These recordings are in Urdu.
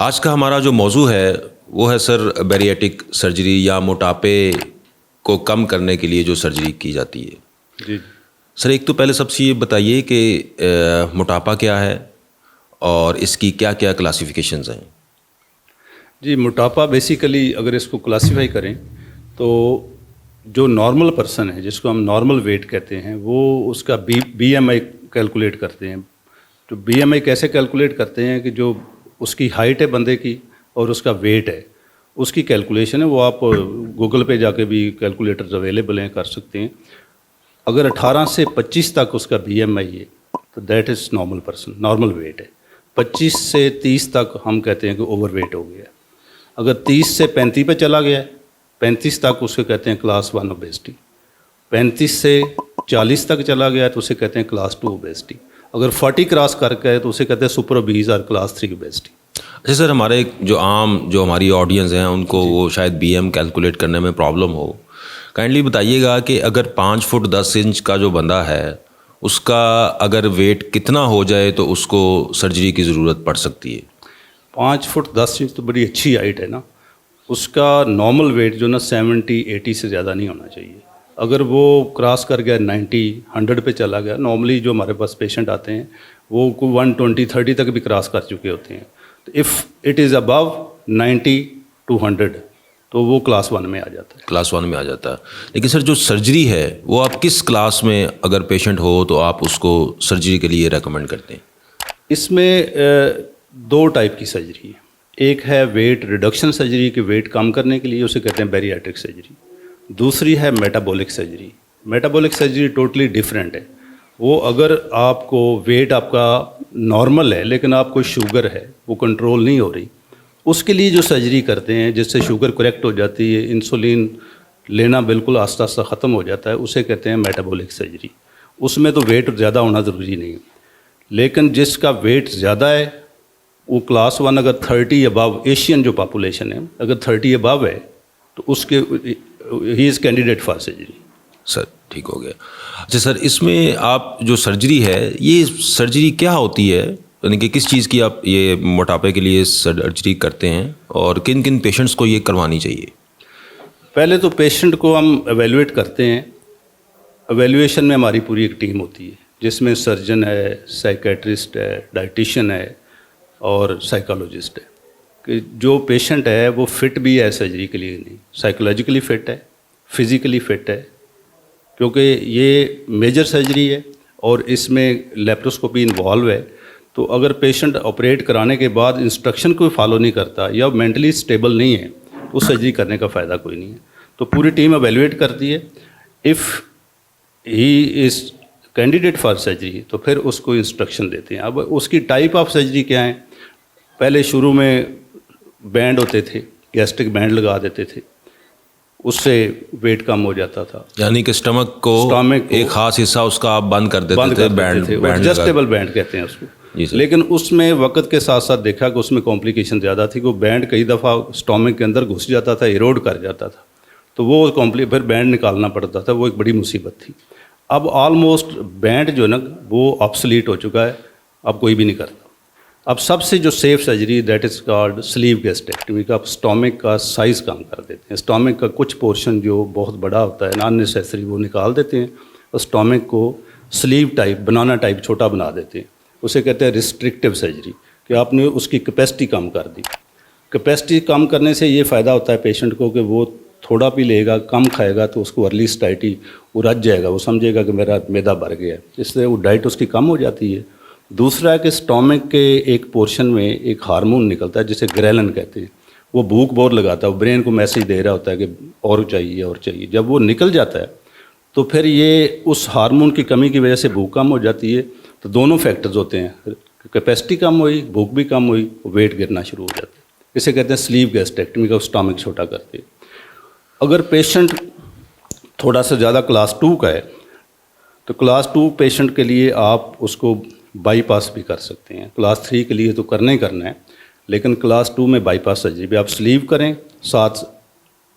آج کا ہمارا جو موضوع ہے وہ ہے سر بیریٹک سرجری یا موٹاپے کو کم کرنے کے لیے جو سرجری کی جاتی ہے. جی سر ایک تو پہلے سب سے یہ بتائیے کہ موٹاپا کیا ہے اور اس کی کیا کیا کلاسیفیکیشنز ہیں. جی موٹاپا بیسیکلی اگر اس کو کلاسیفائی کریں تو جو نارمل پرسن ہے جس کو ہم نارمل ویٹ کہتے ہیں وہ اس کا بی ایم آئی کیلکولیٹ کرتے ہیں. تو بی ایم آئی کیسے کیلکولیٹ کرتے ہیں کہ جو اس کی ہائٹ ہے بندے کی اور اس کا ویٹ ہے اس کی کیلکولیشن ہے. وہ آپ گوگل پہ جا کے بھی کیلکولیٹرز اویلیبل ہیں، کر سکتے ہیں. اگر 18 سے 25 تک اس کا بی ایم آئی ہے تو that is normal person, normal weight ہے. 25 سے 30 تک ہم کہتے ہیں کہ اوور ویٹ ہو گیا. اگر 30 سے 35 پہ چلا گیا ہے، 35 تک اسے کہتے ہیں کلاس 1 اوبیسٹی. 35 سے 40 تک چلا گیا ہے تو اسے کہتے ہیں کلاس 2 اوبیسٹی. اگر 40 کراس کر کے تو اسے کہتے ہیں سپر اوبیز اور کلاس 3 اوبیسٹی. اچھا سر، ہمارے جو عام جو ہماری آڈینس ہیں ان کو وہ شاید بی ایم کیلکولیٹ کرنے میں پرابلم ہو. کائنڈلی بتائیے گا کہ اگر 5 فٹ 10 انچ کا جو بندہ ہے اس کا اگر ویٹ کتنا ہو جائے تو اس کو سرجری کی ضرورت پڑ سکتی ہے. 5 فٹ 10 انچ تو بڑی اچھی ہائٹ ہے نا. اس کا نارمل ویٹ جو نا 70-80 سے زیادہ نہیں ہونا چاہیے. اگر وہ کراس کر گیا 90-100 پہ چلا گیا، نارملی جو ہمارے پاس پیشنٹ آتے ہیں وہ 120-30 تک بھی کراس کر چکے ہوتے ہیں. تو اف اٹ از ابو 90-100 تو وہ کلاس 1 میں آ جاتا ہے. کلاس 1 میں آ جاتا ہے. لیکن سر جو سرجری ہے وہ آپ کس کلاس میں اگر پیشنٹ ہو تو آپ اس کو سرجری کے لیے ریکمینڈ کرتے ہیں؟ اس میں 2 ٹائپ کی سرجری ہے. ایک ہے ویٹ ریڈکشن سرجری کہ ویٹ کم کرنے کے لیے، اسے کہتے ہیں بیریاٹرک سرجری. دوسری ہے metabolic surgery. Metabolic surgery totally different ہے. وہ اگر آپ کو ویٹ آپ کا نارمل ہے لیکن آپ کو شوگر ہے وہ کنٹرول نہیں ہو رہی، اس کے لیے جو سرجری کرتے ہیں جس سے شوگر کریکٹ ہو جاتی ہے، انسولین لینا بالکل آہستہ آہستہ ختم ہو جاتا ہے، اسے کہتے ہیں میٹابولک سرجری. اس میں تو ویٹ زیادہ ہونا ضروری نہیں ہے. لیکن جس کا ویٹ زیادہ ہے وہ کلاس 1 اگر 30 ابو، ایشین جو پاپولیشن ہے اگر 30 ابو ہے تو اس کے ہی از کینڈیڈیٹ فار سرجری. سر ٹھیک ہو گیا. اچھا سر، اس میں آپ جو سرجری ہے یہ سرجری کیا ہوتی ہے، یعنی کہ کس چیز کی آپ یہ موٹاپے کے لیے سرجری کرتے ہیں اور کن کن پیشنٹس کو یہ کروانی چاہیے؟ پہلے تو پیشنٹ کو ہم ایویلویٹ کرتے ہیں. ایویلویشن میں ہماری پوری ایک ٹیم ہوتی ہے جس میں سرجن ہے، سائیکیٹرسٹ ہے، ڈائٹیشین ہے اور سائیکالوجسٹ ہے. کہ جو پیشنٹ ہے وہ فٹ بھی ہے سرجری کے لیے، نہیں سائیکولوجیکلی فٹ ہے، فزیکلی فٹ ہے، کیونکہ یہ میجر سرجری ہے اور اس میں لیپروسکوپی انوالو ہے. تو اگر پیشنٹ آپریٹ کرانے کے بعد انسٹرکشن کو فالو نہیں کرتا یا مینٹلی اسٹیبل نہیں ہے تو سرجری کرنے کا فائدہ کوئی نہیں ہے. تو پوری ٹیم ایویلویٹ کرتی ہے. If he is candidate for surgery تو پھر اس کو انسٹرکشن دیتے ہیں. اب اس کی ٹائپ آف سرجری کیا ہیں؟ پہلے شروع میں بینڈ ہوتے تھے، گیسٹرک بینڈ لگا دیتے تھے، اس سے ویٹ کم ہو جاتا تھا. یعنی کہ اسٹمک کو ایک خاص حصہ اس کا آپ بند کر دیتے تھے، ایڈجسٹیبل بینڈ کہتے ہیں اس کو. لیکن اس میں وقت کے ساتھ ساتھ دیکھا کہ اس میں کمپلیکیشن زیادہ تھی. وہ بینڈ کئی دفعہ اسٹامک کے اندر گھس جاتا تھا، ایروڈ کر جاتا تھا، تو وہ پھر بینڈ نکالنا پڑتا تھا. وہ ایک بڑی مصیبت تھی. اب آلموسٹ بینڈ جو ہے نا وہ آبسلیٹ ہو چکا ہے، اب کوئی بھی نہیں کرتا. اب سب سے جو safe surgery that is called sleeve gastrectomy کا آپ اسٹامک کا سائز کم کر دیتے ہیں. اسٹامک کا کچھ پورشن جو بہت بڑا ہوتا ہے نان نیسیسری وہ نکال دیتے ہیں. اسٹامک کو سلیو ٹائپ، بنانا ٹائپ چھوٹا بنا دیتے ہیں. اسے کہتے ہیں ریسٹرکٹیو سرجری کہ آپ نے اس کی کیپیسٹی کم کر دی. کیپیسٹی کم کرنے سے یہ فائدہ ہوتا ہے پیشنٹ کو کہ وہ تھوڑا پی لے گا، کم کھائے گا تو اس کو ارلی سٹائٹی وہ رچ جائے گا، وہ سمجھے گا کہ میرا میدا بھر گیا ہے، اس لیے وہ ڈائٹ اس کی کم ہو جاتی ہے. دوسرا ہے کہ اسٹامک کے ایک پورشن میں ایک ہارمون نکلتا ہے جسے گریلن کہتے ہیں. وہ بھوک بہت لگاتا ہے، وہ برین کو میسج دے رہا ہوتا ہے کہ اور چاہیے اور چاہیے. جب وہ نکل جاتا ہے تو پھر یہ اس ہارمون کی کمی کی وجہ سے بھوک کم ہو جاتی ہے. تو دونوں فیکٹرز ہوتے ہیں، کیپیسٹی کم ہوئی، بھوک بھی کم ہوئی، ویٹ گرنا شروع ہو جاتا ہے. اسے کہتے ہیں سلیو گیسٹریکٹمی کا اسٹامک چھوٹا کرتے. اگر پیشنٹ تھوڑا سا زیادہ کلاس 2 کا ہے تو کلاس 2 پیشنٹ کے لیے آپ اس کو بائی پاس بھی کر سکتے ہیں. کلاس 3 کے لیے تو کرنا ہی کرنا ہے، لیکن کلاس 2 میں بائی پاس سرجری بھی آپ سلیو کریں، ساتھ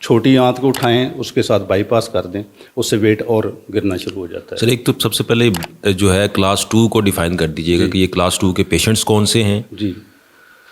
چھوٹی آنت کو اٹھائیں، اس کے ساتھ بائی پاس کر دیں، اس سے ویٹ اور گرنا شروع ہو جاتا ہے. سر ایک تو سب سے پہلے جو ہے کلاس 2 کو ڈیفائن کر دیجیے گا کہ یہ کلاس 2 کے پیشنٹس کون سے ہیں. جی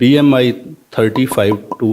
BMI 35 to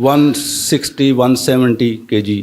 160-170 kg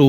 2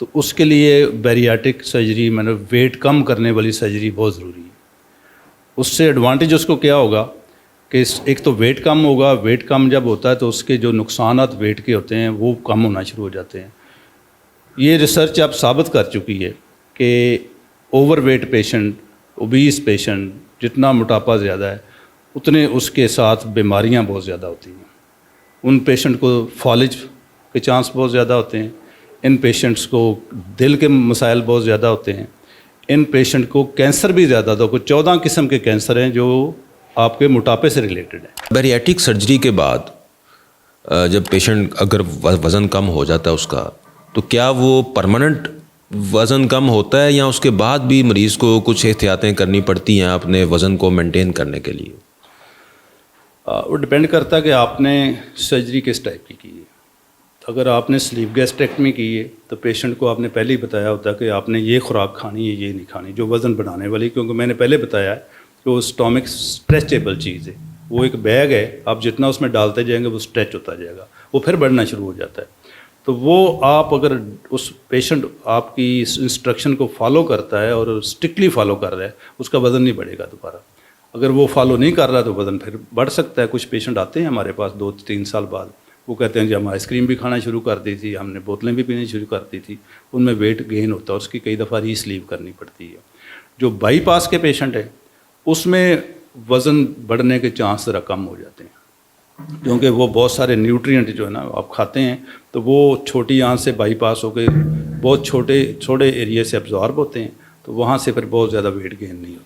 تو اس کے لیے بیریاٹک سرجری میں ویٹ کم کرنے والی سرجری بہت ضروری ہے. اس سے ایڈوانٹیج اس کو کیا ہوگا کہ ایک تو ویٹ کم ہوگا. ویٹ کم جب ہوتا ہے تو اس کے جو نقصانات ویٹ کے ہوتے ہیں وہ کم ہونا شروع ہو جاتے ہیں. یہ ریسرچ اب ثابت کر چکی ہے کہ overweight patient, obese patient, جتنا موٹاپا زیادہ ہے اتنے اس کے ساتھ بیماریاں بہت زیادہ ہوتی ہیں. ان پیشنٹ کو فالج کے چانس بہت زیادہ ہوتے ہیں. ان پیشنٹس کو دل کے مسائل بہت زیادہ ہوتے ہیں. ان پیشنٹ کو کینسر بھی زیادہ ہوتا ہے. کوئی 14 قسم کے کینسر ہیں جو آپ کے موٹاپے سے ریلیٹڈ ہیں. بیریاٹک سرجری کے بعد جب پیشنٹ اگر وزن کم ہو جاتا ہے اس کا, تو کیا وہ پرماننٹ وزن کم ہوتا ہے یا اس کے بعد بھی مریض کو کچھ احتیاطیں کرنی پڑتی ہیں اپنے وزن کو مینٹین کرنے کے لیے؟ وہ ڈپینڈ کرتا ہے کہ آپ نے سرجری کس ٹائپ کی ہے. اگر آپ نے سلیپ گیسٹریکٹمی کی ہے تو پیشنٹ کو آپ نے پہلے ہی بتایا ہوتا ہے کہ آپ نے یہ خوراک کھانی ہے, یہ نہیں کھانی, جو وزن بڑھانے والی. کیونکہ میں نے پہلے بتایا ہے کہ وہ اسٹامک اسٹریچیبل چیز ہے. وہ ایک بیگ ہے, آپ جتنا اس میں ڈالتے جائیں گے وہ اسٹریچ ہوتا جائے گا, وہ پھر بڑھنا شروع ہو جاتا ہے. تو وہ آپ اگر اس پیشنٹ آپ کی اس انسٹرکشن کو فالو کرتا ہے اور اسٹرکٹلی فالو کر رہا ہے, اس کا وزن نہیں بڑھے گا دوبارہ. اگر وہ فالو نہیں کر رہا تو وزن پھر بڑھ سکتا ہے. کچھ پیشنٹ آتے ہیں ہمارے پاس 2-3 سال بعد, وہ کہتے ہیں جی ہم آئس کریم بھی کھانا شروع کر دی تھی, ہم نے بوتلیں بھی پینی شروع کر دی تھی. ان میں ویٹ گین ہوتا ہے, اس کی کئی دفعہ ری سلیپ کرنی پڑتی ہے. جو بائی پاس کے پیشنٹ ہیں اس میں وزن بڑھنے کے چانس ذرا کم ہو جاتے ہیں, کیونکہ وہ بہت سارے نیوٹرینٹ جو ہے نا آپ کھاتے ہیں تو وہ چھوٹی آنت سے بائی پاس ہو کے بہت چھوٹے ایریا سے ابزارب ہوتے ہیں, تو وہاں سے پھر بہت زیادہ ویٹ گین نہیں ہوتا.